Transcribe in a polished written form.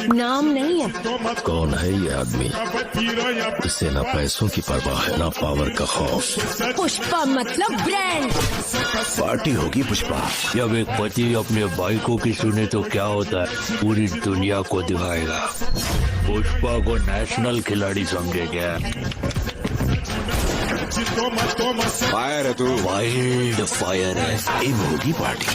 नाम नहीं है। कौन है ये आदमी? इसे ना पैसों की परवाह है ना पावर का खौफ। पुष्पा मतलब ब्रांड। पार्टी होगी पुष्पा। जब एक पति अपने बाइकों की सुने तो क्या होता है, पूरी दुनिया को दिखाएगा। पुष्पा को नेशनल खिलाड़ी समझे क्या? फायर है तू। वाइल्ड फायर है। ये होगी पार्टी।